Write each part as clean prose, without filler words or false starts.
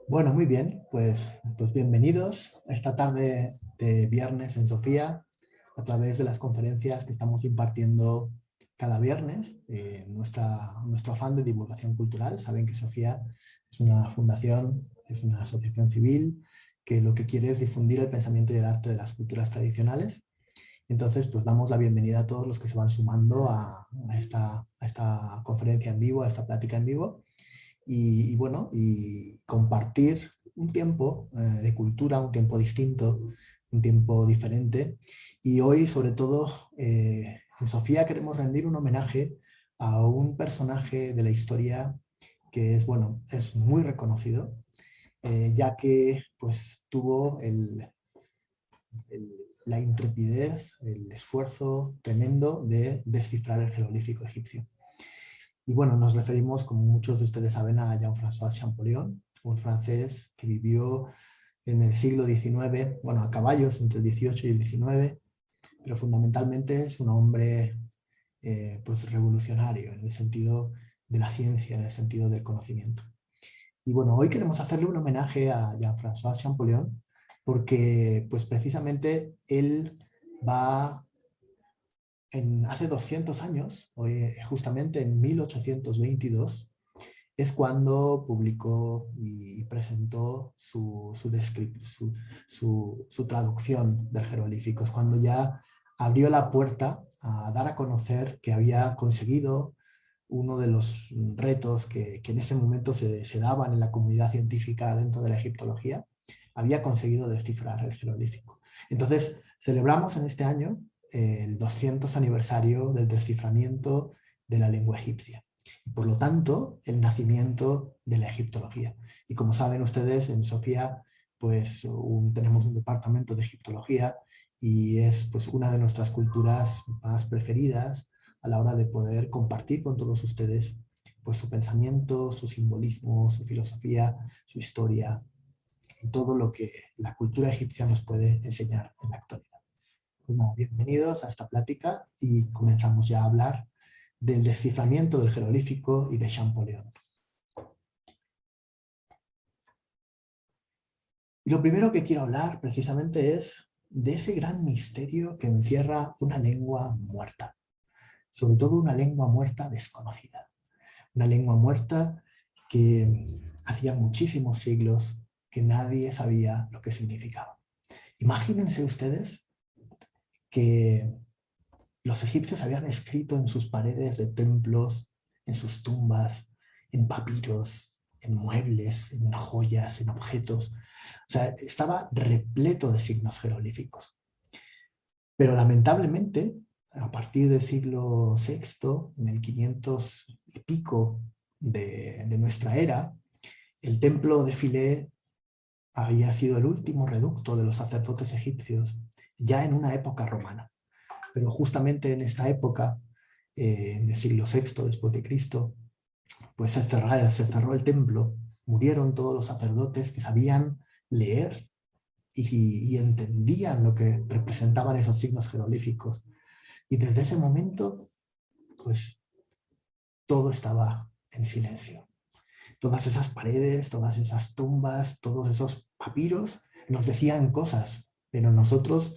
Bueno, muy bien, pues bienvenidos a esta tarde de viernes en Sofía a través de las conferencias que estamos impartiendo cada viernes. Nuestro afán de divulgación cultural. Saben que Sofía es una fundación, es una asociación civil que lo que quiere es difundir el pensamiento y el arte de las culturas tradicionales. Entonces, pues damos la bienvenida a todos los que se van sumando a esta conferencia en vivo, a esta plática en vivo. Y compartir un tiempo de cultura, un tiempo distinto, un tiempo diferente. Y hoy, sobre todo, en Sofía queremos rendir un homenaje a un personaje de la historia que es muy reconocido, ya que pues tuvo el- la intrepidez, el esfuerzo tremendo de descifrar el jeroglífico egipcio. Y bueno, nos referimos, como muchos de ustedes saben, a Jean-François Champollion, un francés que vivió en el siglo XIX, bueno, a caballos entre el XVIII y el XIX, pero fundamentalmente es un hombre pues revolucionario en el sentido de la ciencia, en el sentido del conocimiento. Y bueno, hoy queremos hacerle un homenaje a Jean-François Champollion porque pues precisamente él va hace 200 años, hoy, justamente en 1822, es cuando publicó y presentó su traducción del jeroglífico. Es cuando ya abrió la puerta a dar a conocer que había conseguido uno de los retos que en ese momento se daban en la comunidad científica dentro de la egiptología. Había conseguido descifrar el jeroglífico. Entonces, celebramos en este año el 200 aniversario del desciframiento de la lengua egipcia y por lo tanto el nacimiento de la egiptología. Y como saben ustedes, en Sofía pues tenemos un departamento de egiptología y es pues una de nuestras culturas más preferidas a la hora de poder compartir con todos ustedes pues su pensamiento, su simbolismo, su filosofía, su historia y todo lo que la cultura egipcia nos puede enseñar en la actualidad. Bueno, bienvenidos a esta plática y comenzamos ya a hablar del desciframiento del jeroglífico y de Champollion. Y lo primero que quiero hablar precisamente es de ese gran misterio que encierra una lengua muerta, sobre todo una lengua muerta desconocida, una lengua muerta que hacía muchísimos siglos que nadie sabía lo que significaba. Imagínense ustedes que los egipcios habían escrito en sus paredes de templos, en sus tumbas, en papiros, en muebles, en joyas, en objetos. O sea, estaba repleto de signos jeroglíficos. Pero lamentablemente, a partir del siglo VI, en el 500 y pico de nuestra era, el templo de Filé había sido el último reducto de los sacerdotes egipcios, ya en una época romana. Pero justamente en esta época, en el siglo VI después de Cristo, pues se cerró el templo, murieron todos los sacerdotes que sabían leer y entendían lo que representaban esos signos jeroglíficos. Y desde ese momento, pues todo estaba en silencio. Todas esas paredes, todas esas tumbas, todos esos papiros nos decían cosas, pero nosotros,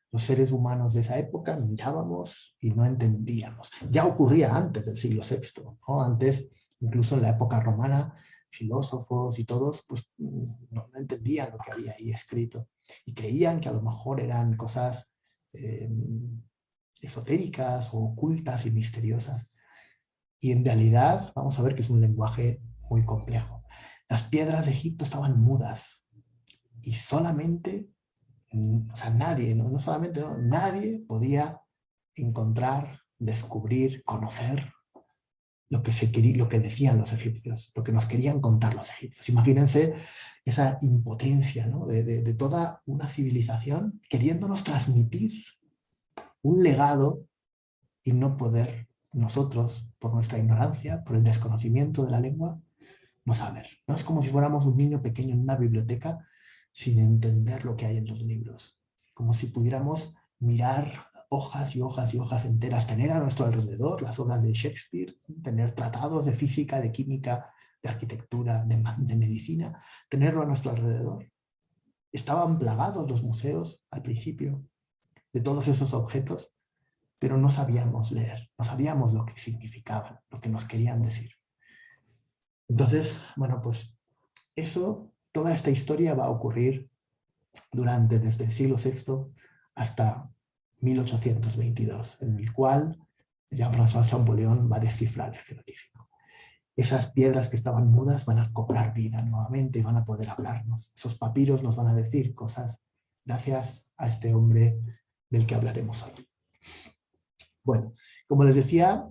los seres humanos de esa época, mirábamos y no entendíamos. Ya ocurría antes del siglo VI, ¿no? Antes, incluso en la época romana, filósofos y todos pues, no entendían lo que había ahí escrito y creían que a lo mejor eran cosas esotéricas o ocultas y misteriosas. Y en realidad vamos a ver que es un lenguaje muy complejo. Las piedras de Egipto estaban mudas y solamente, o sea, nadie, no solamente, no, nadie podía encontrar, descubrir, conocer lo que decían los egipcios, lo que nos querían contar los egipcios. Imagínense esa impotencia, ¿no? de toda una civilización queriéndonos transmitir un legado y no poder nosotros, por nuestra ignorancia, por el desconocimiento de la lengua, no saber. No es como si fuéramos un niño pequeño en una biblioteca sin entender lo que hay en los libros. Como si pudiéramos mirar hojas y hojas y hojas enteras, tener a nuestro alrededor las obras de Shakespeare, tener tratados de física, de química, de arquitectura, de medicina, tenerlo a nuestro alrededor. Estaban plagados los museos al principio de todos esos objetos, pero no sabíamos leer, no sabíamos lo que significaban, lo que nos querían decir. Entonces, bueno, pues toda esta historia va a ocurrir desde el siglo VI hasta 1822, en el cual Jean-François Champollion va a descifrar el jeroglífico. Esas piedras que estaban mudas van a cobrar vida nuevamente y van a poder hablarnos. Esos papiros nos van a decir cosas gracias a este hombre del que hablaremos hoy. Bueno, como les decía,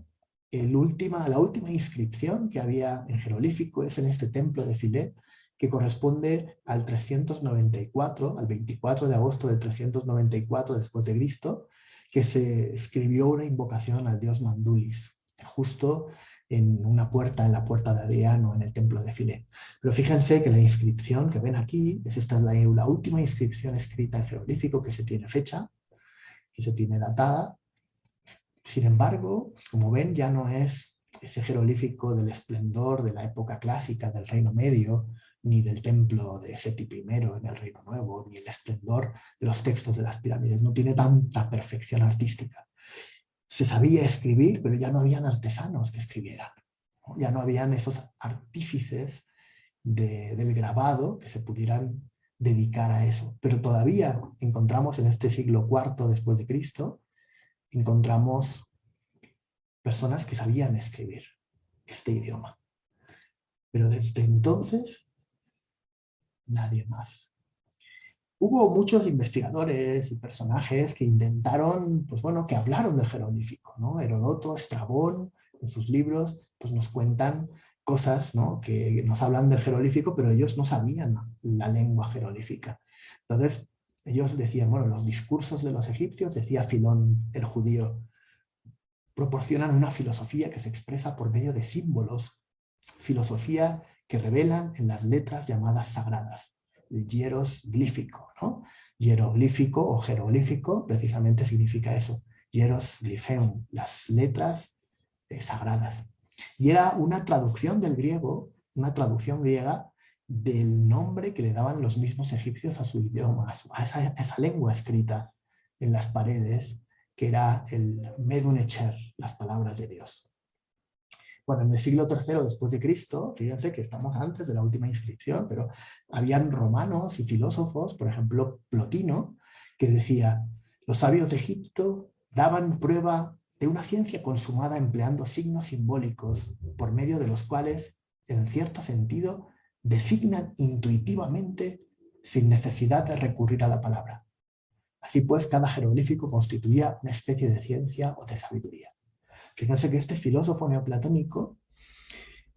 la última inscripción que había en jeroglífico es en este templo de Philae, que corresponde al 394, al 24 de agosto de 394 después de Cristo, que se escribió una invocación al dios Mandulis, justo en la puerta de Adriano, en el templo de Philae. Pero fíjense que la inscripción que ven aquí, esta es la última inscripción escrita en jeroglífico que se tiene fecha, que se tiene datada. Sin embargo, como ven, ya no es ese jeroglífico del esplendor de la época clásica del Reino Medio, ni del templo de Seti I en el Reino Nuevo, ni el esplendor de los textos de las pirámides. No tiene tanta perfección artística. Se sabía escribir, pero ya no habían artesanos que escribieran, ¿no? Ya no habían esos artífices del grabado que se pudieran dedicar a eso. Pero todavía encontramos en este siglo IV después de Cristo, encontramos personas que sabían escribir este idioma. Pero desde entonces, nadie más. Hubo muchos investigadores y personajes que intentaron, pues bueno, que hablaron del jeroglífico, ¿no? Heródoto, Estrabón, en sus libros, pues nos cuentan cosas, ¿no? Que nos hablan del jeroglífico, pero ellos no sabían la lengua jeroglífica. Entonces, ellos decían, bueno, los discursos de los egipcios, decía Filón, el judío, proporcionan una filosofía que se expresa por medio de símbolos, filosofía que revelan en las letras llamadas sagradas, el hieros glífico, ¿no? Hieroglífico o jeroglífico precisamente significa eso, hieros glifeum, las letras sagradas. Y era una traducción del griego, una traducción griega del nombre que le daban los mismos egipcios a su idioma, a esa lengua escrita en las paredes, que era el Medun Echer, las palabras de Dios. Bueno, en el siglo III después de Cristo, fíjense que estamos antes de la última inscripción, pero habían romanos y filósofos, por ejemplo Plotino, que decía, los sabios de Egipto daban prueba de una ciencia consumada empleando signos simbólicos, por medio de los cuales, en cierto sentido, designan intuitivamente sin necesidad de recurrir a la palabra. Así pues, cada jeroglífico constituía una especie de ciencia o de sabiduría. Fíjense que este filósofo neoplatónico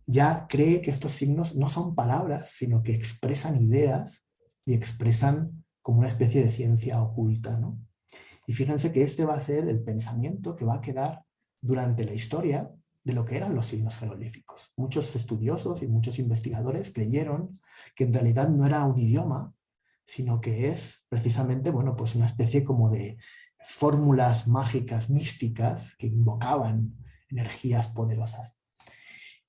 ya cree que estos signos no son palabras, sino que expresan ideas y expresan como una especie de ciencia oculta, ¿no? Y fíjense que este va a ser el pensamiento que va a quedar durante la historia de lo que eran los signos jeroglíficos. Muchos estudiosos y muchos investigadores creyeron que en realidad no era un idioma, sino que es precisamente, bueno, pues una especie como de fórmulas mágicas místicas que invocaban energías poderosas.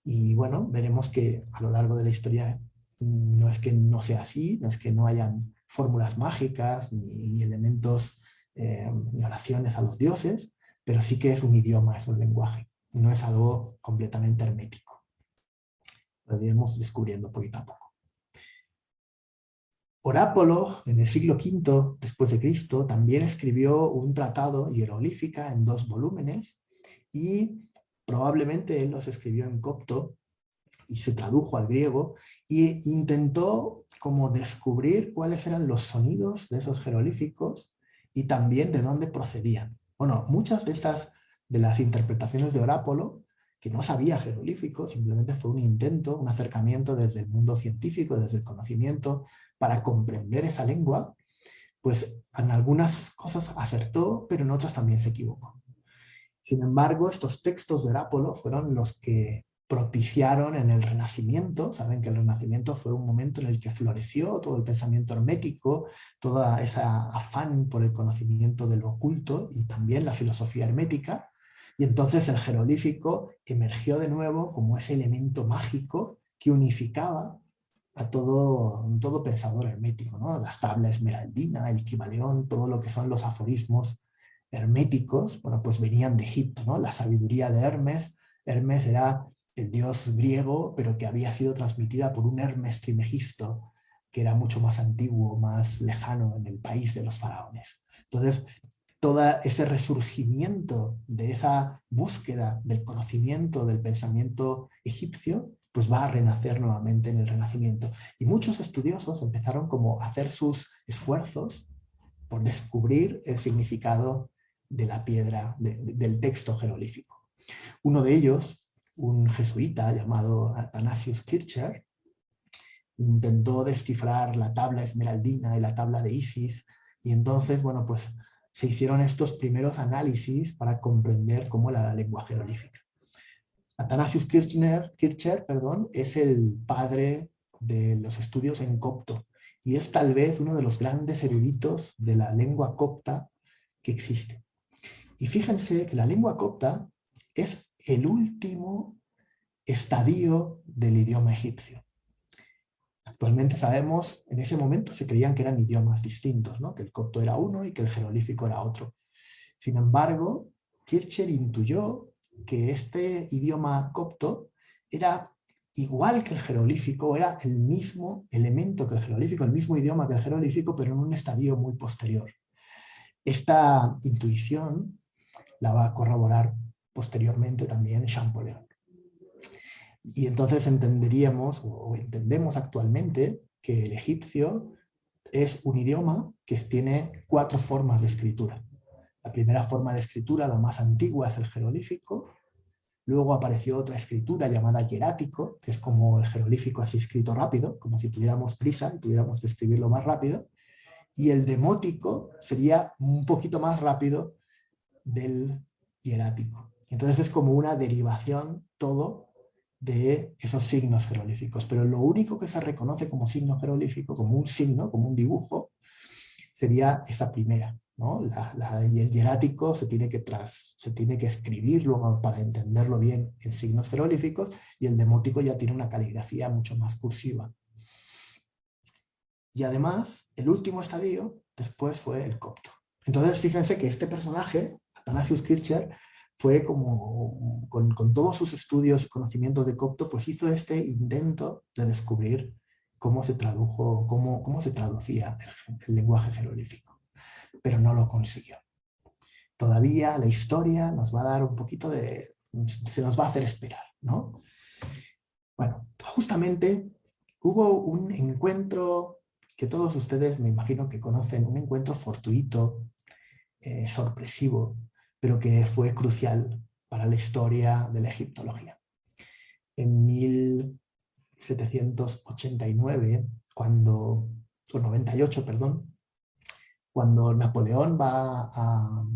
Y bueno, veremos que a lo largo de la historia no es que no sea así, no es que no hayan fórmulas mágicas ni elementos ni oraciones a los dioses, pero sí que es un idioma, es un lenguaje, no es algo completamente hermético. Lo iremos descubriendo poquito a poco. Orápolo, en el siglo V después de Cristo, también escribió un tratado hieroglífica en 2 volúmenes y probablemente él los escribió en copto y se tradujo al griego e intentó como descubrir cuáles eran los sonidos de esos jeroglíficos y también de dónde procedían. Bueno, muchas de las interpretaciones de Orápolo, que no sabía jeroglífico, simplemente fue un intento, un acercamiento desde el mundo científico, desde el conocimiento, para comprender esa lengua, pues en algunas cosas acertó, pero en otras también se equivocó. Sin embargo, estos textos de Orápolo fueron los que propiciaron en el Renacimiento. Saben que el Renacimiento fue un momento en el que floreció todo el pensamiento hermético, toda esa afán por el conocimiento de lo oculto y también la filosofía hermética. Y entonces el jeroglífico emergió de nuevo como ese elemento mágico que unificaba a todo pensador hermético, ¿no? La tabla esmeraldina, el Kybalión, todo lo que son los aforismos herméticos, bueno, pues venían de Egipto, ¿no? La sabiduría de Hermes. Hermes era el dios griego, pero que había sido transmitida por un Hermes Trimegisto, que era mucho más antiguo, más lejano en el país de los faraones. Entonces, todo ese resurgimiento de esa búsqueda del conocimiento del pensamiento egipcio, pues va a renacer nuevamente en el Renacimiento. Y muchos estudiosos empezaron como a hacer sus esfuerzos por descubrir el significado de la piedra, del texto jeroglífico. Uno de ellos, un jesuita llamado Athanasius Kircher, intentó descifrar la tabla esmeraldina y la tabla de Isis, y entonces, bueno, pues se hicieron estos primeros análisis para comprender cómo era la lengua jeroglífica. Athanasius Kircher, es el padre de los estudios en copto, y es tal vez uno de los grandes eruditos de la lengua copta que existe. Y fíjense que la lengua copta es el último estadio del idioma egipcio. Actualmente sabemos, en ese momento se creían que eran idiomas distintos, ¿no? Que el copto era uno y que el jeroglífico era otro. Sin embargo, Kircher intuyó que este idioma copto era igual que el jeroglífico, era el mismo elemento que el jeroglífico, el mismo idioma que el jeroglífico, pero en un estadio muy posterior. Esta intuición la va a corroborar posteriormente también Champollion. Y entonces entenderíamos, o entendemos actualmente, que el egipcio es un idioma que tiene 4 formas de escritura. La primera forma de escritura, la más antigua, es el jeroglífico. Luego apareció otra escritura llamada hierático, que es como el jeroglífico así escrito rápido, como si tuviéramos prisa y tuviéramos que escribirlo más rápido. Y el demótico sería un poquito más rápido del hierático. Entonces es como una derivación todo de esos signos jeroglíficos. Pero lo único que se reconoce como signo jeroglífico, como un signo, como un dibujo, sería esta primera, ¿no? Y el hierático se tiene que escribir luego para entenderlo bien en signos jeroglíficos, y el demótico ya tiene una caligrafía mucho más cursiva. Y además, el último estadio después fue el copto. Entonces, fíjense que este personaje, Athanasius Kircher, fue como, con todos sus estudios y conocimientos de copto, pues hizo este intento de descubrir cómo se tradujo, cómo se traducía el lenguaje jeroglífico, pero no lo consiguió. Todavía la historia nos va a dar un poquito se nos va a hacer esperar, ¿no? Bueno, justamente hubo un encuentro que todos ustedes me imagino que conocen, un encuentro fortuito, sorpresivo, pero que fue crucial para la historia de la egiptología. En 1789, o 98, perdón, cuando Napoleón va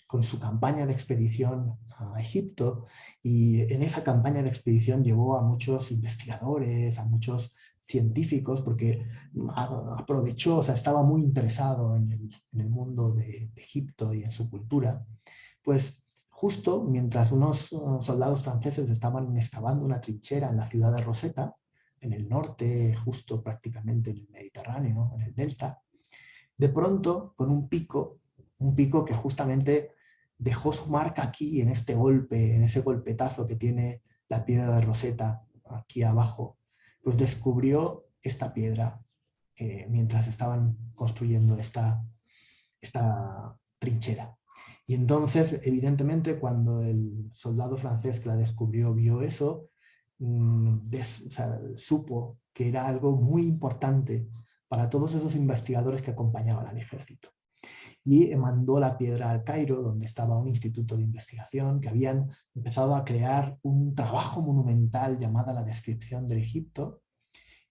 con su campaña de expedición a Egipto, y en esa campaña de expedición llevó a muchos investigadores, a muchos científicos, porque aprovechó, o sea, estaba muy interesado en el mundo de Egipto y en su cultura, pues justo mientras unos soldados franceses estaban excavando una trinchera en la ciudad de Rosetta, en el norte, justo prácticamente en el Mediterráneo, en el delta, de pronto, con un pico que justamente dejó su marca aquí en este golpe, en ese golpetazo que tiene la piedra de Rosetta aquí abajo, pues descubrió esta piedra mientras estaban construyendo esta trinchera. Y entonces, evidentemente, cuando el soldado francés que la descubrió vio eso, o sea, supo que era algo muy importante para todos esos investigadores que acompañaban al ejército. Y mandó la piedra al Cairo, donde estaba un instituto de investigación, que habían empezado a crear un trabajo monumental llamado La Descripción del Egipto,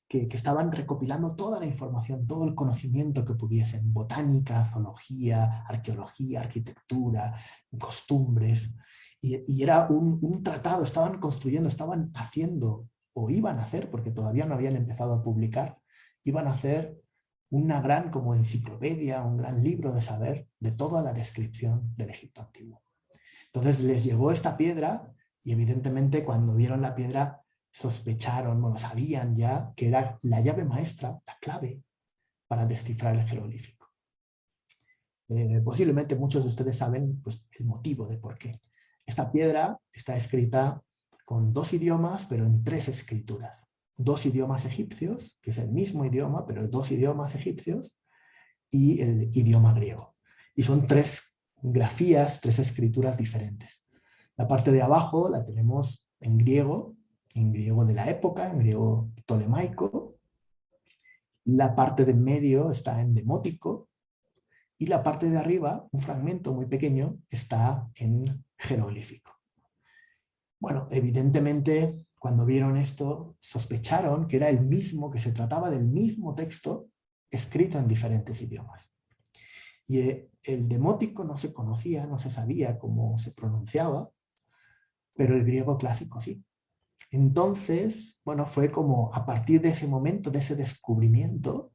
que estaban recopilando toda la información, todo el conocimiento que pudiesen, botánica, zoología, arqueología, arquitectura, costumbres, y era un tratado, estaban construyendo, estaban haciendo, o iban a hacer, porque todavía no habían empezado a publicar, iban a hacer una gran como enciclopedia, un gran libro de saber de toda la descripción del Egipto antiguo. Entonces les llegó esta piedra, y evidentemente cuando vieron la piedra sospecharon, bueno, sabían ya que era la llave maestra, la clave para descifrar el jeroglífico. Posiblemente muchos de ustedes saben pues, el motivo de por qué. Esta piedra está escrita con 2 idiomas, pero en 3 escrituras. 2 idiomas egipcios, que es el mismo idioma, pero 2 idiomas egipcios, y el idioma griego. Y son 3 grafías, 3 escrituras diferentes. La parte de abajo la tenemos en griego de la época, en griego ptolemaico. La parte de en medio está en demótico, y la parte de arriba, un fragmento muy pequeño, está en jeroglífico. Bueno, evidentemente, cuando vieron esto, sospecharon que era el mismo, que se trataba del mismo texto escrito en diferentes idiomas. Y el demótico no se conocía, no se sabía cómo se pronunciaba, pero el griego clásico sí. Entonces, bueno, fue como a partir de ese momento, de ese descubrimiento,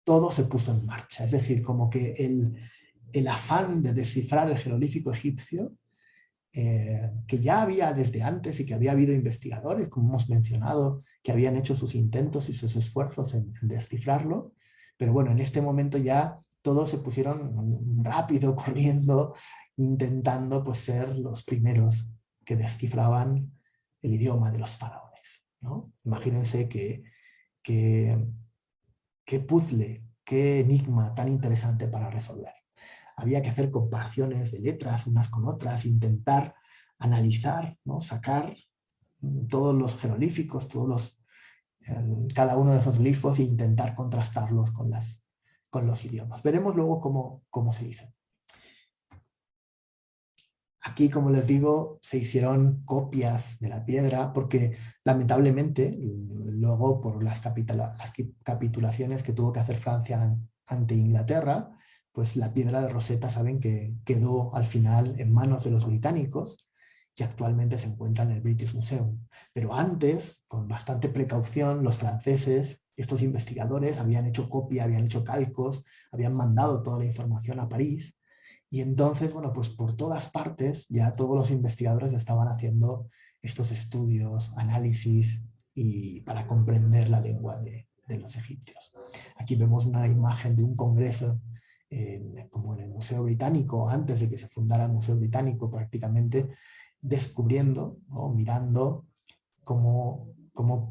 todo se puso en marcha. Es decir, como que el afán de descifrar el jeroglífico egipcio, que ya había desde antes y que había habido investigadores, como hemos mencionado, que habían hecho sus intentos y sus esfuerzos en descifrarlo, pero bueno, en este momento ya todos se pusieron rápido, corriendo, intentando pues, ser los primeros que descifraban el idioma de los faraones, ¿no? Imagínense qué puzzle, qué enigma tan interesante para resolver. Había que hacer comparaciones de letras unas con otras, intentar analizar, ¿no? Sacar todos los jeroglíficos, cada uno de esos glifos e intentar contrastarlos con los idiomas. Veremos luego cómo se hizo. Aquí, como les digo, se hicieron copias de la piedra porque lamentablemente luego por las capitulaciones que tuvo que hacer Francia ante Inglaterra, pues la piedra de Rosetta saben que quedó al final en manos de los británicos y actualmente se encuentra en el British Museum. Pero antes, con bastante precaución, los franceses, estos investigadores, habían hecho copia, habían hecho calcos, habían mandado toda la información a París. Y entonces, bueno, pues por todas partes ya todos los investigadores estaban haciendo estos estudios, análisis y para comprender la lengua de los egipcios. Aquí vemos una imagen de un congreso como en el Museo Británico, antes de que se fundara el Museo Británico prácticamente, descubriendo, ¿no? Mirando cómo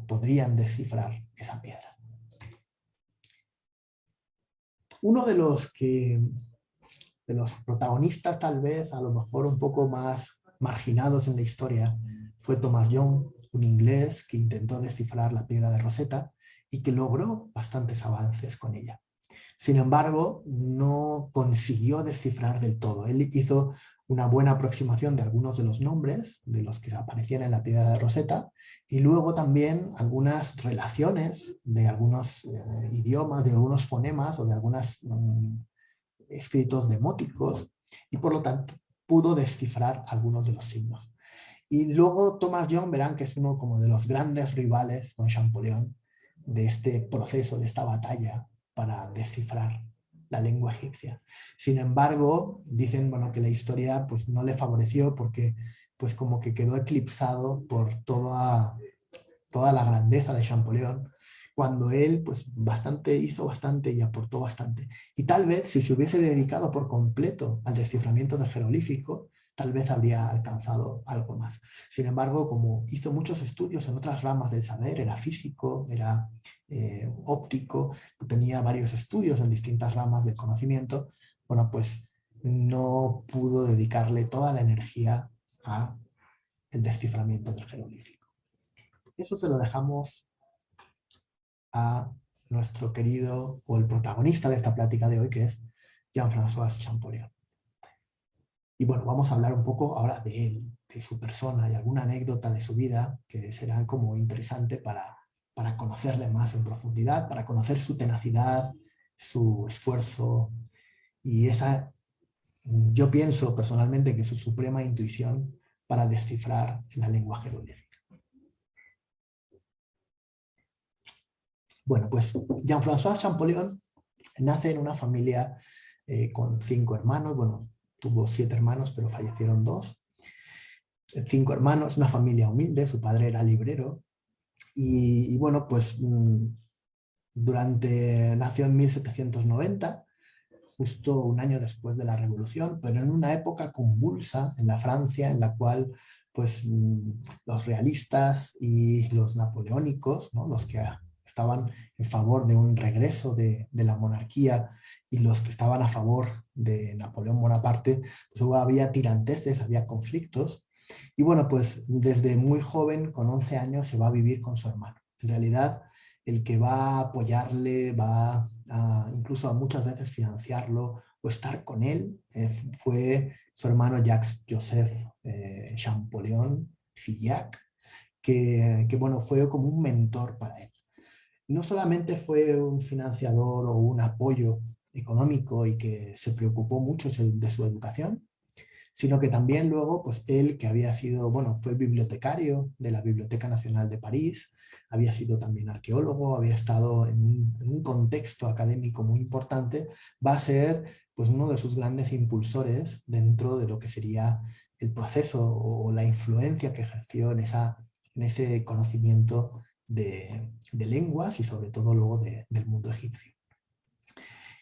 podrían descifrar esa piedra. Uno de los protagonistas tal vez a lo mejor un poco más marginados en la historia fue Thomas Young, un inglés que intentó descifrar la piedra de Rosetta y que logró bastantes avances con ella. Sin embargo, no consiguió descifrar del todo. Él hizo una buena aproximación de algunos de los nombres de los que aparecían en la piedra de Rosetta y luego también algunas relaciones de algunos idiomas, de algunos fonemas o de algunos escritos demóticos y por lo tanto pudo descifrar algunos de los signos. Y luego Thomas Young, verán que es uno como de los grandes rivales con Champollion de este proceso, de esta batalla para descifrar la lengua egipcia. Sin embargo, dicen bueno, que la historia pues, no le favoreció porque pues, como que quedó eclipsado por toda la grandeza de Champollion, cuando él pues, hizo bastante y aportó bastante. Y tal vez si se hubiese dedicado por completo al desciframiento del jeroglífico, tal vez habría alcanzado algo más. Sin embargo, como hizo muchos estudios en otras ramas del saber, era físico, era óptico, tenía varios estudios en distintas ramas del conocimiento, bueno, pues no pudo dedicarle toda la energía a el desciframiento del jeroglífico. Eso se lo dejamos a nuestro querido, o el protagonista de esta plática de hoy, que es Jean-François Champollion. Y bueno, vamos a hablar un poco ahora de él, de su persona y alguna anécdota de su vida que será como interesante para conocerle más en profundidad, para conocer su tenacidad, su esfuerzo y yo pienso personalmente que es su suprema intuición para descifrar la lengua jeroglífica. Bueno, pues Jean-François Champollion nace en una familia con 5 hermanos, bueno, tuvo 7 hermanos, pero fallecieron 2. 5 hermanos, una familia humilde, su padre era librero y bueno, pues nació en 1790, justo un año después de la Revolución, pero en una época convulsa en la Francia en la cual pues, los realistas y los napoleónicos, ¿no? Los que estaban en favor de un regreso de la monarquía y los que estaban a favor de Napoleón Bonaparte, pues había tiranteces, había conflictos. Y bueno, pues desde muy joven, con 11 años, se va a vivir con su hermano. En realidad, el que va a apoyarle, va a, incluso a muchas veces financiarlo o estar con él, fue su hermano Jacques-Joseph Champollion Fillac, que, bueno, fue como un mentor para él. No solamente fue un financiador o un apoyo económico y que se preocupó mucho de su educación, sino que también luego, pues él que había sido, bueno, fue bibliotecario de la Biblioteca Nacional de París, había sido también arqueólogo, había estado en un contexto académico muy importante, va a ser pues uno de sus grandes impulsores dentro de lo que sería el proceso o la influencia que ejerció en ese conocimiento de lenguas y sobre todo luego del mundo egipcio.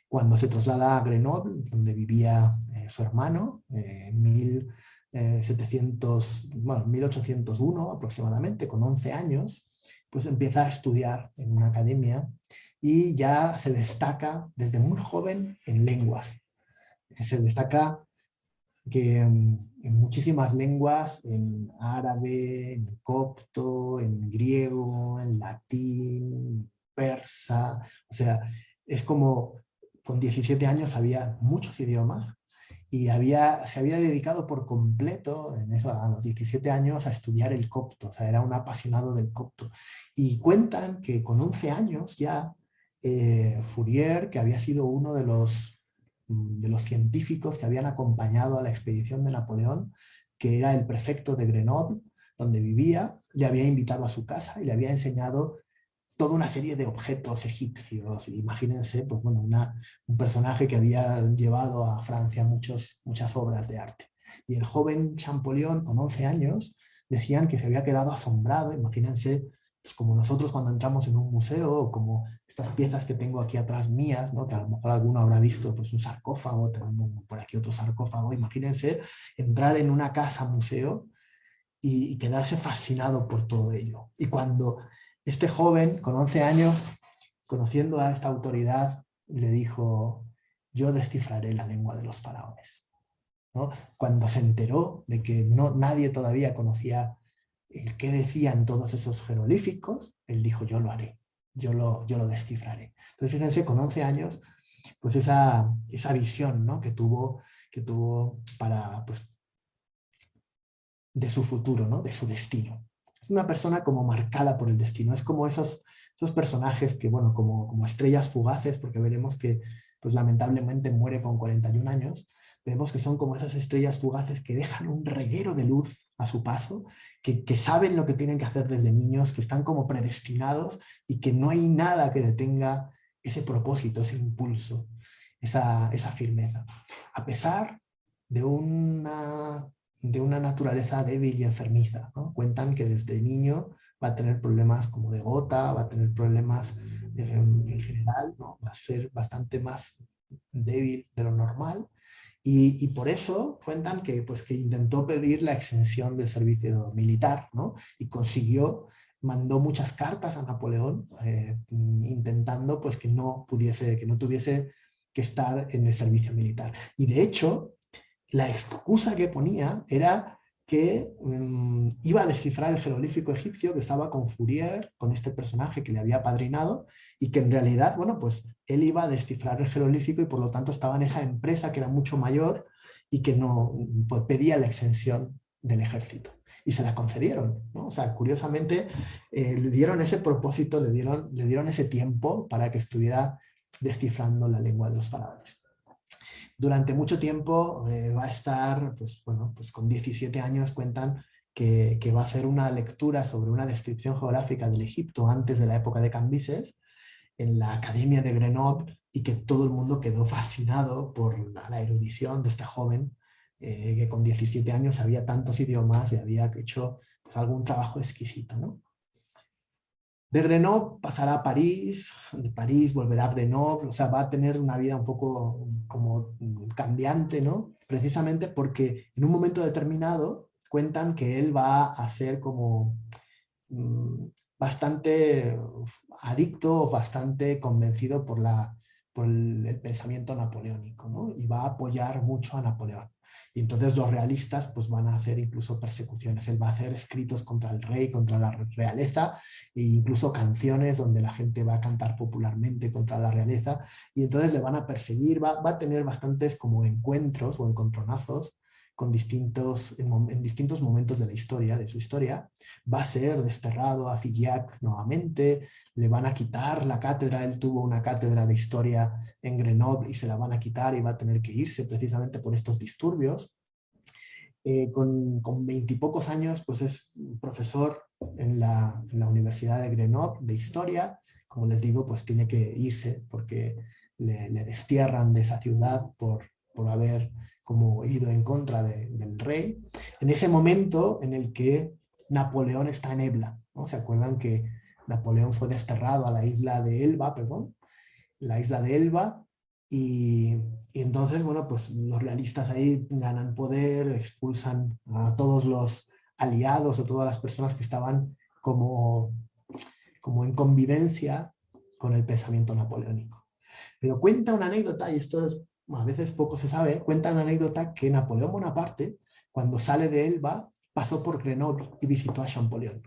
Cuando se traslada a Grenoble, donde vivía su hermano, en 1801 aproximadamente, con 11 años, pues empieza a estudiar en una academia y ya se destaca desde muy joven en lenguas. Se destaca que en muchísimas lenguas, en árabe, en copto, en griego, en latín, persa, o sea, es como con 17 años había muchos idiomas y se había dedicado por completo en eso, a los 17 años a estudiar el copto, o sea, era un apasionado del copto. Y cuentan que con 11 años ya Fourier, que había sido uno de los científicos que habían acompañado a la expedición de Napoleón, que era el prefecto de Grenoble, donde vivía, le había invitado a su casa y le había enseñado toda una serie de objetos egipcios. Imagínense, pues bueno, un personaje que había llevado a Francia muchas obras de arte. Y el joven Champollion, con 11 años, decían que se había quedado asombrado. Imagínense, pues como nosotros cuando entramos en un museo, o como estas piezas que tengo aquí atrás mías, ¿no? Que a lo mejor alguno habrá visto pues, un sarcófago, tenemos por aquí otro sarcófago. Imagínense entrar en una casa museo y quedarse fascinado por todo ello. Y cuando este joven, con 11 años, conociendo a esta autoridad, le dijo, yo descifraré la lengua de los faraones, ¿no? Cuando se enteró de que nadie todavía conocía el qué decían todos esos jeroglíficos, él dijo, yo lo haré, yo lo descifraré. Entonces, fíjense, con 11 años, pues esa visión, ¿no? que tuvo para, pues, de su futuro, ¿no? De su destino. Es una persona como marcada por el destino. Es como esos personajes que, bueno, como estrellas fugaces, porque veremos que, pues lamentablemente muere con 41 años, vemos que son como esas estrellas fugaces que dejan un reguero de luz a su paso, que saben lo que tienen que hacer desde niños, que están como predestinados y que no hay nada que detenga ese propósito, ese impulso, esa firmeza. A pesar de una naturaleza débil y enfermiza, ¿no? Cuentan que desde niño va a tener problemas como de gota, va a tener problemas en general, ¿no? Va a ser bastante más débil de lo normal y por eso cuentan que, pues, que intentó pedir la exención del servicio militar, ¿no? Y consiguió, mandó muchas cartas a Napoleón intentando pues, que no tuviese que estar en el servicio militar. Y de hecho, la excusa que ponía era que iba a descifrar el jeroglífico egipcio que estaba con Fourier, con este personaje que le había padrinado, y que en realidad, bueno, pues él iba a descifrar el jeroglífico y por lo tanto estaba en esa empresa que era mucho mayor y que no pues, pedía la exención del ejército. Y se la concedieron, ¿no? O sea, curiosamente le dieron ese propósito, le dieron ese tiempo para que estuviera descifrando la lengua de los faraones. Durante mucho tiempo va a estar, pues bueno, pues con 17 años cuentan que va a hacer una lectura sobre una descripción geográfica del Egipto antes de la época de Cambises en la Academia de Grenoble y que todo el mundo quedó fascinado por la erudición de este joven que con 17 años sabía tantos idiomas y había hecho pues, algún trabajo exquisito, ¿no? De Grenoble pasará a París, de París volverá a Grenoble, o sea, va a tener una vida un poco como cambiante, ¿no? Precisamente porque en un momento determinado cuentan que él va a ser como mm, bastante adicto o bastante convencido por el pensamiento napoleónico, ¿no? Y va a apoyar mucho a Napoleón. Y entonces los realistas pues, van a hacer incluso persecuciones. Él va a hacer escritos contra el rey, contra la realeza, e incluso canciones donde la gente va a cantar popularmente contra la realeza. Y entonces le van a perseguir, va a tener bastantes como encuentros o encontronazos con en distintos momentos de la historia, de su historia. Va a ser desterrado a Figeac nuevamente, le van a quitar la cátedra, él tuvo una cátedra de historia en Grenoble y se la van a quitar y va a tener que irse precisamente por estos disturbios. Con 20 y pocos años, pues es profesor en la Universidad de Grenoble de historia. Como les digo, pues tiene que irse porque le destierran de esa ciudad por haber como ido en contra del rey. En ese momento en el que Napoleón está en Ebla, ¿no? ¿Se acuerdan que Napoleón fue desterrado a la isla de Elba, perdón? La isla de Elba, y, y entonces, bueno, pues los realistas ahí ganan poder, expulsan a todos los aliados o todas las personas que estaban como, como en convivencia con el pensamiento napoleónico. Pero cuenta una anécdota, y esto es, a veces poco se sabe, cuenta una anécdota que Napoleón Bonaparte, cuando sale de Elba, pasó por Grenoble y visitó a Champollion.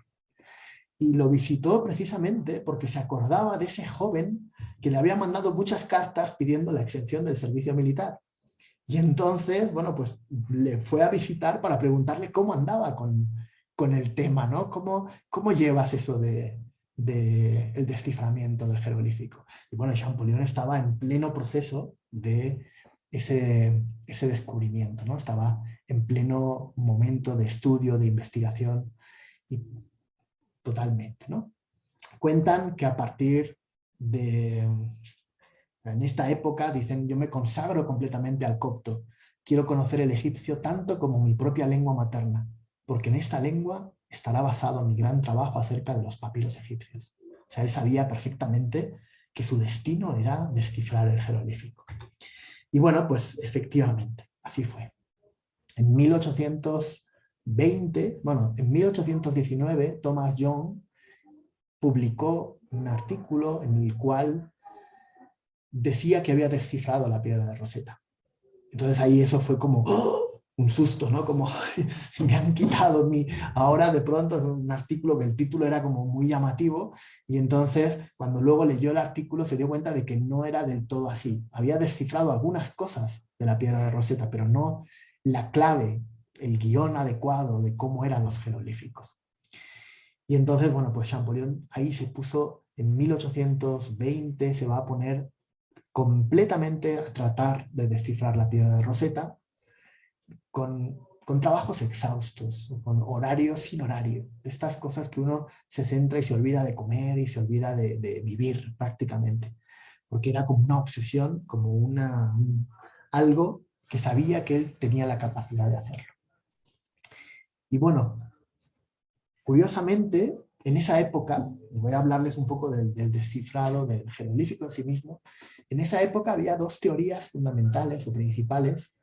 Y lo visitó precisamente porque se acordaba de ese joven que le había mandado muchas cartas pidiendo la exención del servicio militar. Y entonces, bueno, pues le fue a visitar para preguntarle cómo andaba con el tema, ¿no? ¿Cómo llevas eso de el desciframiento del jeroglífico? Y bueno, Champollion estaba en pleno proceso de ese descubrimiento, ¿no? Estaba en pleno momento de estudio, de investigación y totalmente, ¿no? Cuentan que a partir en esta época, dicen, yo me consagro completamente al copto. Quiero conocer el egipcio tanto como mi propia lengua materna, porque en esta lengua estará basado mi gran trabajo acerca de los papiros egipcios. O sea, él sabía perfectamente que su destino era descifrar el jeroglífico. Y bueno, pues efectivamente, así fue. En 1820, bueno, en 1819, Thomas Young publicó un artículo en el cual decía que había descifrado la piedra de Rosetta. Entonces ahí eso fue como ¡oh! Un susto, ¿no? Como me han quitado mi... Ahora de pronto es un artículo que el título era como muy llamativo y entonces cuando luego leyó el artículo se dio cuenta de que no era del todo así. Había descifrado algunas cosas de la piedra de Rosetta, pero no la clave, el guión adecuado de cómo eran los jeroglíficos. Y entonces, bueno, pues Champollion ahí se puso, en 1820 se va a poner completamente a tratar de descifrar la piedra de Rosetta con trabajos exhaustos, con horarios sin horario, estas cosas que uno se centra y se olvida de comer y se olvida de vivir prácticamente, porque era como una obsesión, como algo que sabía que él tenía la capacidad de hacerlo. Y bueno, curiosamente, en esa época, voy a hablarles un poco del descifrado, del jeroglífico en sí mismo, en esa época había dos teorías fundamentales o principales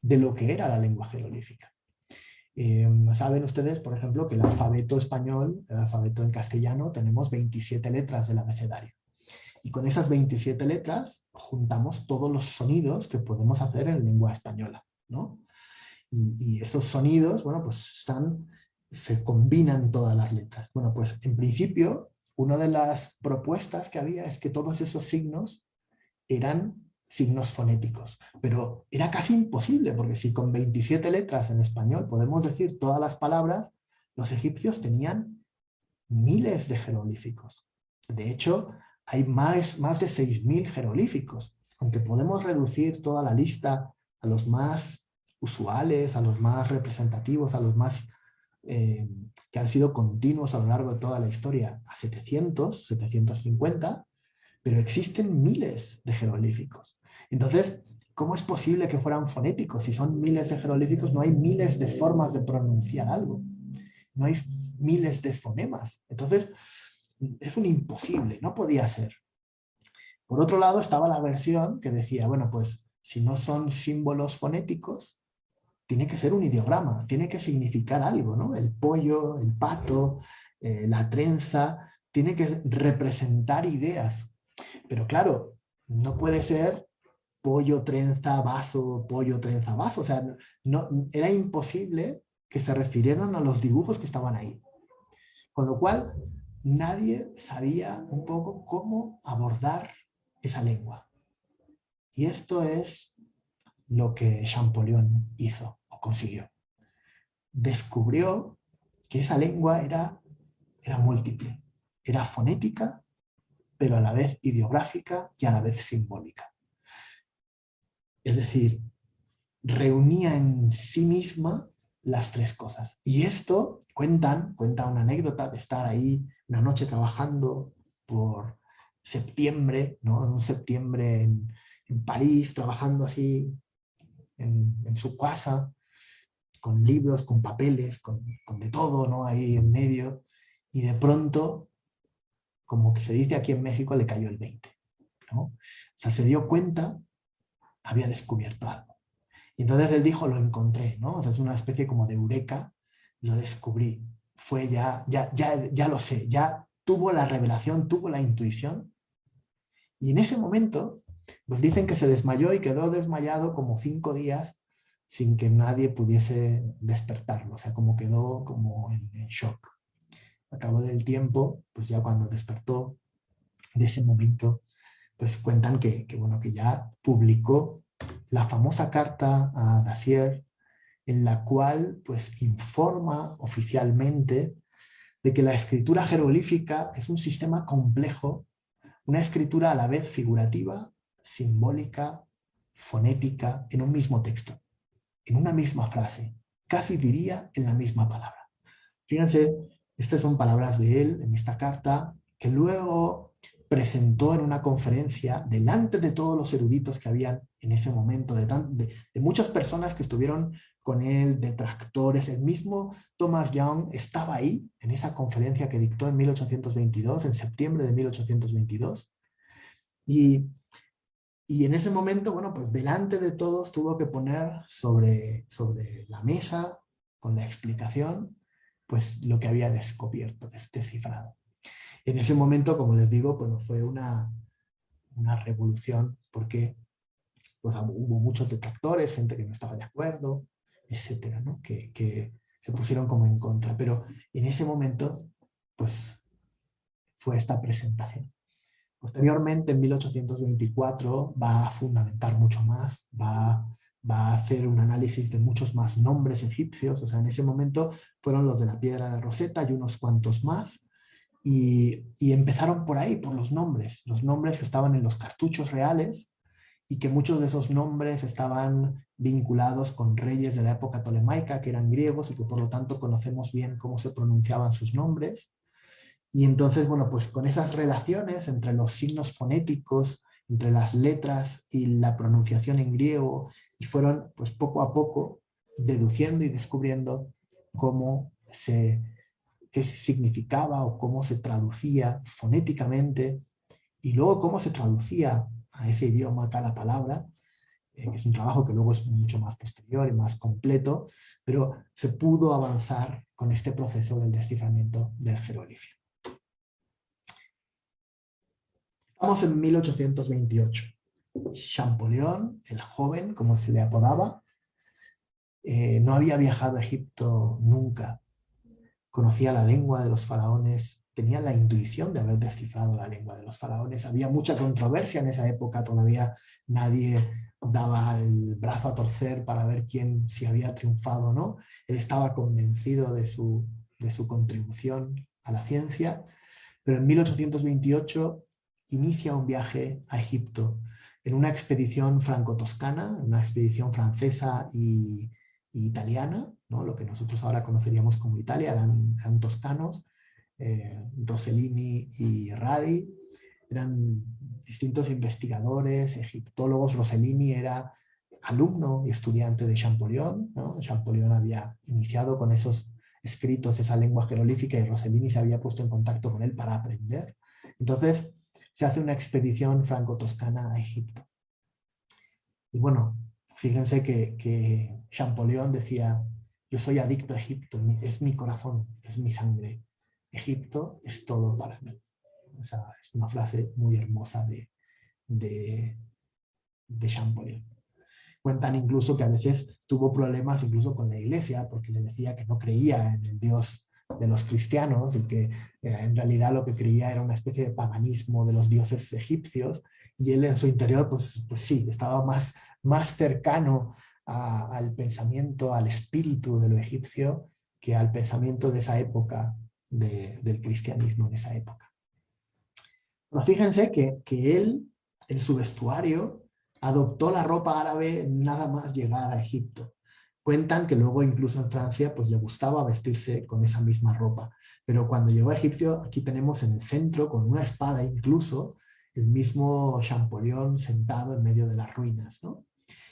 de lo que era la lengua jeroglífica. Saben ustedes, por ejemplo, que el alfabeto español, el alfabeto en castellano, tenemos 27 letras del abecedario. Y con esas 27 letras juntamos todos los sonidos que podemos hacer en lengua española, ¿no? Y esos sonidos, bueno, pues se combinan todas las letras. Bueno, pues en principio, una de las propuestas que había es que todos esos signos eran signos fonéticos, pero era casi imposible, porque si con 27 letras en español podemos decir todas las palabras, los egipcios tenían miles de jeroglíficos. De hecho, hay más de 6.000 jeroglíficos, aunque podemos reducir toda la lista a los más usuales, a los más representativos, a los más que han sido continuos a lo largo de toda la historia, a 700, 750, pero existen miles de jeroglíficos. Entonces, ¿cómo es posible que fueran fonéticos? Si son miles de jeroglíficos, no hay miles de formas de pronunciar algo. No hay miles de fonemas. Entonces, es un imposible, no podía ser. Por otro lado, estaba la versión que decía, bueno, pues si no son símbolos fonéticos, tiene que ser un ideograma, tiene que significar algo, ¿no? El pollo, el pato, la trenza, tiene que representar ideas. Pero claro, no puede ser pollo, trenza, vaso, pollo, trenza, vaso. O sea, no, era imposible que se refirieran a los dibujos que estaban ahí. Con lo cual, nadie sabía un poco cómo abordar esa lengua. Y esto es lo que Champollion hizo o consiguió. Descubrió que esa lengua era múltiple, era fonética, pero a la vez ideográfica y a la vez simbólica. Es decir, reunía en sí misma las tres cosas. Y esto cuenta una anécdota de estar ahí una noche trabajando por septiembre, ¿no? En un septiembre en París, trabajando así en su casa, con libros, con papeles, con de todo, ¿no? Ahí en medio. Y de pronto, como que se dice aquí en México, le cayó el 20, ¿no? O sea, se dio cuenta, había descubierto algo. Y entonces él dijo, lo encontré, ¿no? O sea, es una especie como de eureka, lo descubrí. Fue ya lo sé, ya tuvo la revelación, tuvo la intuición. Y en ese momento, pues dicen que se desmayó y quedó desmayado como 5 días sin que nadie pudiese despertarlo. O sea, como quedó como en shock. Al cabo del tiempo, pues ya cuando despertó de ese momento, pues cuentan bueno, que ya publicó la famosa carta a Dacier, en la cual pues informa oficialmente de que la escritura jeroglífica es un sistema complejo, una escritura a la vez figurativa, simbólica, fonética, en un mismo texto, en una misma frase, casi diría en la misma palabra. Fíjense, estas son palabras de él en esta carta, que luego presentó en una conferencia delante de todos los eruditos que habían en ese momento, de muchas personas que estuvieron con él, detractores. El mismo Thomas Young estaba ahí en esa conferencia que dictó en 1822, en septiembre de 1822. Y en ese momento, bueno, pues delante de todos tuvo que poner sobre la mesa, con la explicación, pues lo que había descubierto, descifrado. En ese momento, como les digo, pues fue una revolución, porque pues, hubo muchos detractores, gente que no estaba de acuerdo, etcétera, ¿no? que se pusieron como en contra. Pero en ese momento, pues fue esta presentación. Posteriormente, en 1824, va a fundamentar mucho más, va a hacer un análisis de muchos más nombres egipcios. O sea, en ese momento fueron los de la piedra de Rosetta y unos cuantos más, y empezaron por ahí, por los nombres que estaban en los cartuchos reales, y que muchos de esos nombres estaban vinculados con reyes de la época tolemaica, que eran griegos, y que por lo tanto conocemos bien cómo se pronunciaban sus nombres. Y entonces, bueno, pues con esas relaciones entre los signos fonéticos, entre las letras y la pronunciación en griego, y fueron pues poco a poco deduciendo y descubriendo qué significaba o cómo se traducía fonéticamente, y luego cómo se traducía a ese idioma cada palabra, que es un trabajo que luego es mucho más posterior y más completo, pero se pudo avanzar con este proceso del desciframiento del jeroglífico. Estamos en 1828. Champollion, el joven, como se le apodaba, no había viajado a Egipto nunca. Conocía la lengua de los faraones, tenía la intuición de haber descifrado la lengua de los faraones. Había mucha controversia en esa época, todavía nadie daba el brazo a torcer para ver si había triunfado o no. Él estaba convencido de su contribución a la ciencia, pero en 1828 inicia un viaje a Egipto en una expedición franco-toscana, una expedición francesa y italiana, ¿no? Lo que nosotros ahora conoceríamos como Italia, eran toscanos, Rossellini y Radi, eran distintos investigadores, egiptólogos. Rossellini era alumno y estudiante de Champollion, ¿no? Champollion había iniciado con esos escritos esa lengua jeroglífica y Rossellini se había puesto en contacto con él para aprender. Entonces se hace una expedición franco-toscana a Egipto. Y bueno, fíjense que Champollion decía: yo soy adicto a Egipto, es mi corazón, es mi sangre. Egipto es todo para mí. O sea, es una frase muy hermosa de, de Champollion. Cuentan incluso que a veces tuvo problemas incluso con la iglesia porque le decía que no creía en el Dios de los cristianos y que en realidad lo que creía era una especie de paganismo de los dioses egipcios, y él en su interior pues sí, estaba más cercano al pensamiento, al espíritu de lo egipcio que al pensamiento de esa época, del cristianismo en esa época. Pero fíjense que él, en su vestuario, adoptó la ropa árabe nada más llegar a Egipto. Cuentan que luego incluso en Francia pues le gustaba vestirse con esa misma ropa. Pero cuando llegó a Egipto, aquí tenemos en el centro, con una espada incluso, el mismo Champollion sentado en medio de las ruinas, ¿no?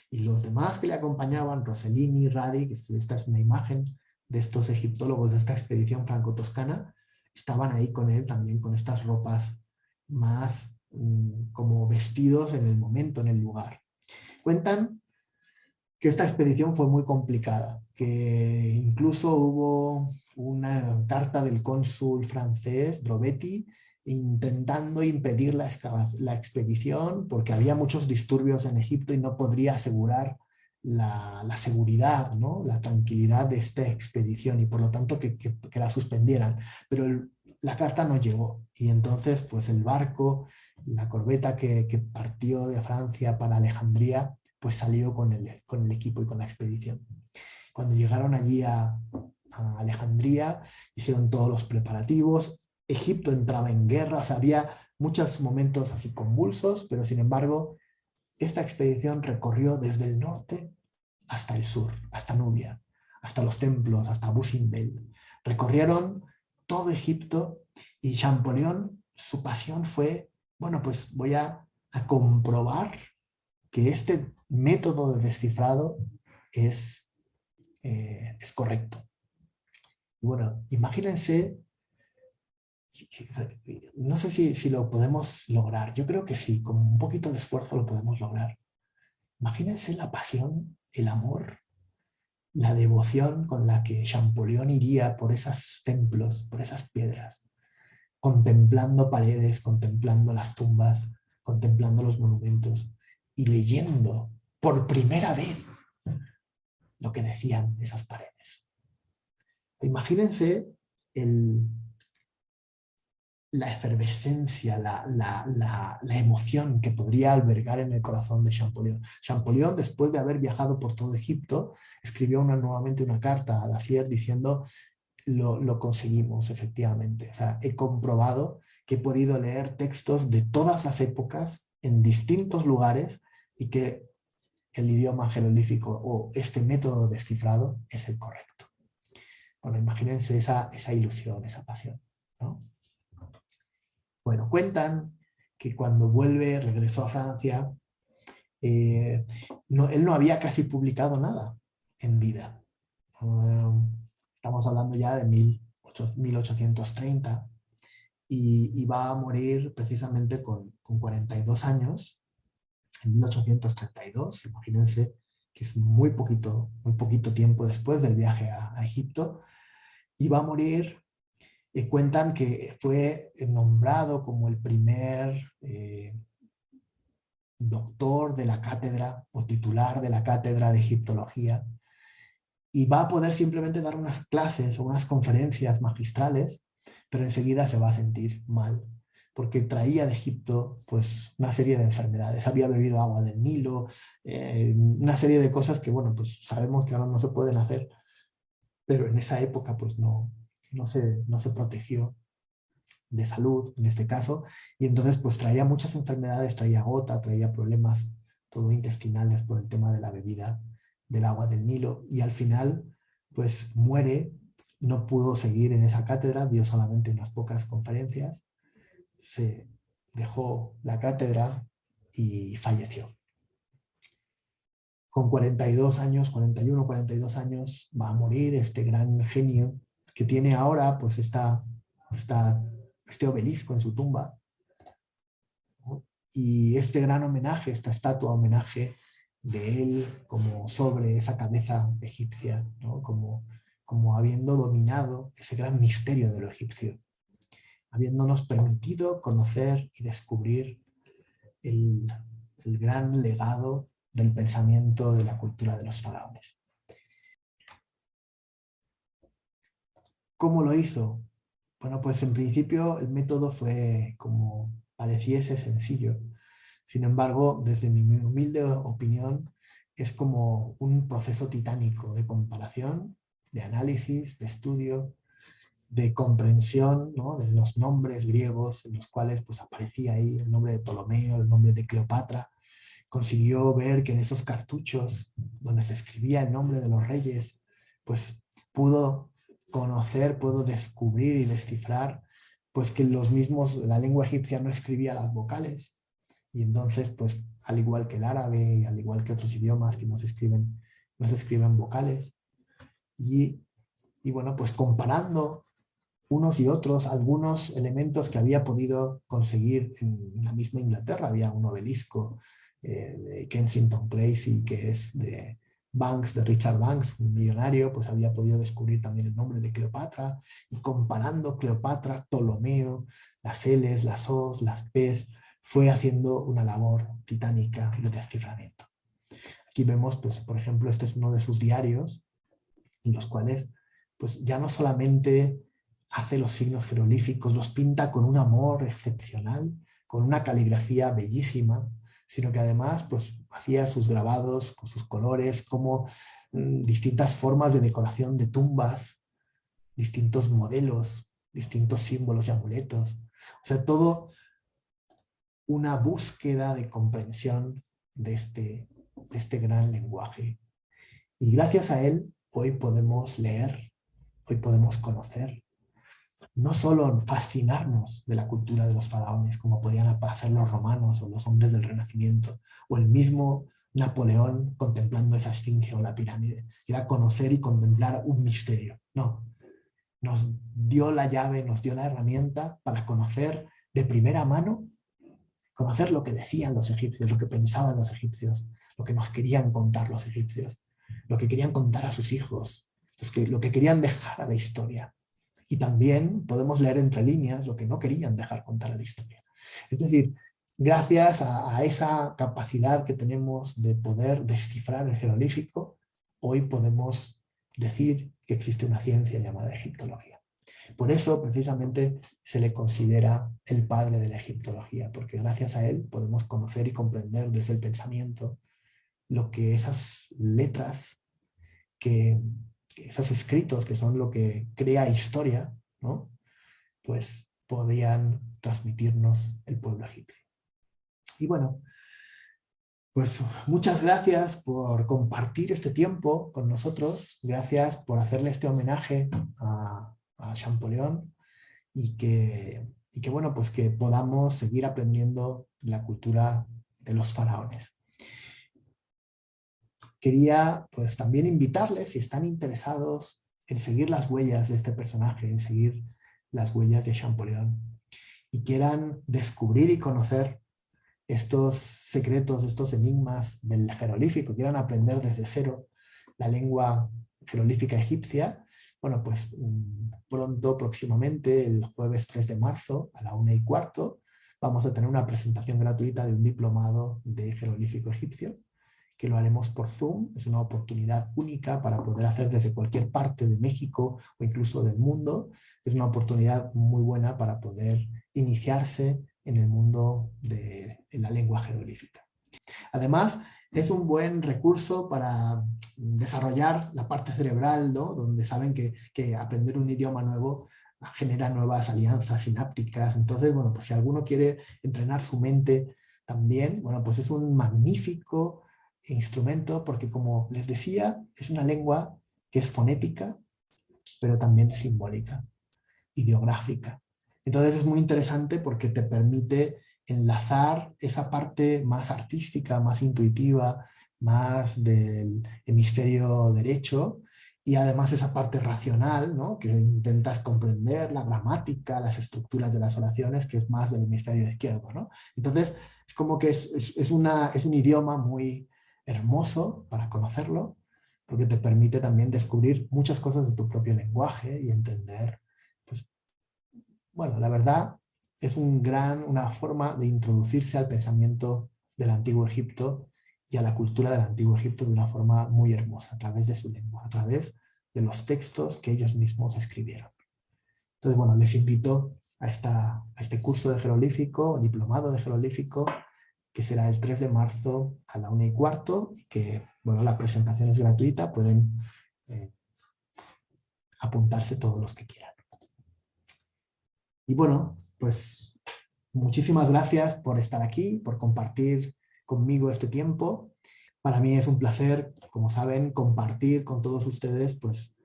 Y los demás que le acompañaban, Rossellini, Radi, que esta es una imagen de estos egiptólogos de esta expedición franco-toscana, estaban ahí con él también con estas ropas más como vestidos en el momento, en el lugar. Cuentan que esta expedición fue muy complicada, que incluso hubo una carta del cónsul francés, Drobetti, intentando impedir la expedición porque había muchos disturbios en Egipto y no podría asegurar la seguridad, ¿no? La tranquilidad de esta expedición y por lo tanto que la suspendieran. Pero la carta no llegó y entonces pues el barco, la corbeta que partió de Francia para Alejandría, pues salió con el equipo y con la expedición. Cuando llegaron allí a Alejandría, hicieron todos los preparativos, Egipto entraba en guerra, o sea, había muchos momentos así convulsos, pero sin embargo, esta expedición recorrió desde el norte hasta el sur, hasta Nubia, hasta los templos, hasta Abu Simbel. Recorrieron todo Egipto y Champollion, su pasión fue, bueno, pues voy a comprobar que este método de descifrado es correcto. Y bueno, imagínense, no sé si lo podemos lograr, yo creo que sí, con un poquito de esfuerzo lo podemos lograr. Imagínense la pasión, el amor, la devoción con la que Champollion iría por esos templos, por esas piedras, contemplando paredes, contemplando las tumbas, contemplando los monumentos y leyendo por primera vez lo que decían esas paredes. Imagínense la efervescencia, la emoción que podría albergar en el corazón de Champollion. Champollion, después de haber viajado por todo Egipto, escribió nuevamente una carta a Dacier diciendo: lo conseguimos, efectivamente. O sea, he comprobado que he podido leer textos de todas las épocas en distintos lugares y que el idioma jeroglífico o este método descifrado es el correcto. Bueno, imagínense esa ilusión, esa pasión, ¿no? Bueno, cuentan que cuando regresó a Francia, él no había casi publicado nada en vida. Estamos hablando ya de 1830 y va a morir precisamente con 42 años, en 1832, imagínense que es muy poquito tiempo después del viaje a Egipto, y va a morir. Cuentan que fue nombrado como el primer doctor de la cátedra o titular de la cátedra de egiptología, y va a poder simplemente dar unas clases o unas conferencias magistrales, pero enseguida se va a sentir mal porque traía de Egipto pues una serie de enfermedades, había bebido agua del Nilo, una serie de cosas que bueno, pues sabemos que ahora no se pueden hacer, pero en esa época pues no se protegió de salud en este caso, y entonces pues traía muchas enfermedades, traía gota, traía problemas todo intestinales por el tema de la bebida del agua del Nilo, y al final pues muere, no pudo seguir en esa cátedra, dio solamente unas pocas conferencias, se dejó la cátedra y falleció. con 42 años, 41, 42 años, va a morir este gran genio que tiene ahora pues este obelisco en su tumba, ¿no? Y este gran homenaje, esta estatua homenaje de él como sobre esa cabeza egipcia, ¿no? Como habiendo dominado ese gran misterio de lo egipcio, habiéndonos permitido conocer y descubrir el, el gran legado del pensamiento de la cultura de los faraones. ¿Cómo lo hizo? Bueno, pues en principio el método fue como pareciese sencillo. Sin embargo, desde mi humilde opinión, es como un proceso titánico de comparación, de análisis, de estudio, de comprensión, ¿no? De los nombres griegos en los cuales pues, aparecía ahí el nombre de Ptolomeo, el nombre de Cleopatra. Consiguió ver que en esos cartuchos donde se escribía el nombre de los reyes, pues pudo conocer, pudo descubrir y descifrar pues que los mismos, la lengua egipcia no escribía las vocales, y entonces pues al igual que el árabe y al igual que otros idiomas que no se escriben vocales, y, y bueno, pues comparando unos y otros, algunos elementos que había podido conseguir en la misma Inglaterra. Había un obelisco de Kensington Place y que es de Banks, de Richard Banks, un millonario, pues había podido descubrir también el nombre de Cleopatra, y comparando Cleopatra, Ptolomeo, las L's, las O's, las P's, fue haciendo una labor titánica de desciframiento. Aquí vemos, pues, por ejemplo, este es uno de sus diarios, en los cuales pues ya no solamente hace los signos jeroglíficos, los pinta con un amor excepcional, con una caligrafía bellísima, sino que además pues hacía sus grabados con sus colores, como distintas formas de decoración de tumbas, distintos modelos, distintos símbolos y amuletos. O sea, todo una búsqueda de comprensión de este gran lenguaje. Y gracias a él hoy podemos leer, hoy podemos conocer, no solo fascinarnos de la cultura de los faraones, como podían hacer los romanos o los hombres del Renacimiento, o el mismo Napoleón contemplando esa esfinge o la pirámide. Era conocer y contemplar un misterio. No, nos dio la llave, nos dio la herramienta para conocer de primera mano, conocer lo que decían los egipcios, lo que pensaban los egipcios, lo que nos querían contar los egipcios, lo que querían contar a sus hijos, lo que querían dejar a la historia. Y también podemos leer entre líneas lo que no querían dejar contar a la historia. Es decir, gracias a esa capacidad que tenemos de poder descifrar el jeroglífico, hoy podemos decir que existe una ciencia llamada egiptología. Por eso, precisamente, se le considera el padre de la egiptología, porque gracias a él podemos conocer y comprender desde el pensamiento lo que esas letras, esos escritos que son lo que crea historia, ¿no? Pues podían transmitirnos el pueblo egipcio. Y bueno, pues muchas gracias por compartir este tiempo con nosotros, gracias por hacerle este homenaje a Champollion, y que bueno, pues que podamos seguir aprendiendo la cultura de los faraones. Quería pues también invitarles, si están interesados en seguir las huellas de este personaje, en seguir las huellas de Champollion, y quieran descubrir y conocer estos secretos, estos enigmas del jeroglífico, quieran aprender desde cero la lengua jeroglífica egipcia, bueno, pues pronto, próximamente, el jueves 3 de marzo a la 1:15, vamos a tener una presentación gratuita de un diplomado de jeroglífico egipcio, que lo haremos por Zoom. Es una oportunidad única para poder hacer desde cualquier parte de México o incluso del mundo. Es una oportunidad muy buena para poder iniciarse en el mundo de la lengua jeroglífica. Además, es un buen recurso para desarrollar la parte cerebral, ¿no? Donde saben que aprender un idioma nuevo genera nuevas alianzas sinápticas. Entonces, bueno, pues si alguno quiere entrenar su mente también, bueno, pues es un magnífico instrumento, porque como les decía, es una lengua que es fonética, pero también simbólica, ideográfica. Entonces es muy interesante porque te permite enlazar esa parte más artística, más intuitiva, más del hemisferio derecho, y además esa parte racional, ¿no? Que intentas comprender la gramática, las estructuras de las oraciones, que es más del hemisferio izquierdo, ¿no? Entonces, es como que es un idioma muy hermoso para conocerlo, porque te permite también descubrir muchas cosas de tu propio lenguaje y entender, pues, bueno, la verdad es una forma de introducirse al pensamiento del Antiguo Egipto y a la cultura del Antiguo Egipto de una forma muy hermosa, a través de su lengua, a través de los textos que ellos mismos escribieron. Entonces, bueno, les invito a este curso de jeroglífico, diplomado de jeroglífico, que será el 3 de marzo a la 1:15, y que, bueno, la presentación es gratuita, pueden eh, apuntarse todos los que quieran. Y bueno, pues muchísimas gracias por estar aquí, por compartir conmigo este tiempo. Para mí es un placer, como saben, compartir con todos ustedes pues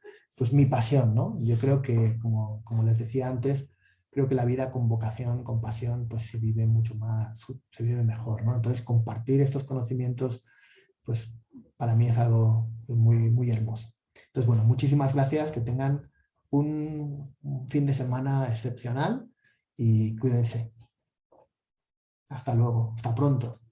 mi pasión, ¿no? Yo creo que, como les decía antes, creo que la vida con vocación, con pasión, pues se vive mucho más, se vive mejor, ¿no? Entonces, compartir estos conocimientos, pues para mí es algo muy, muy hermoso. Entonces, bueno, muchísimas gracias, que tengan un fin de semana excepcional y cuídense. Hasta luego, hasta pronto.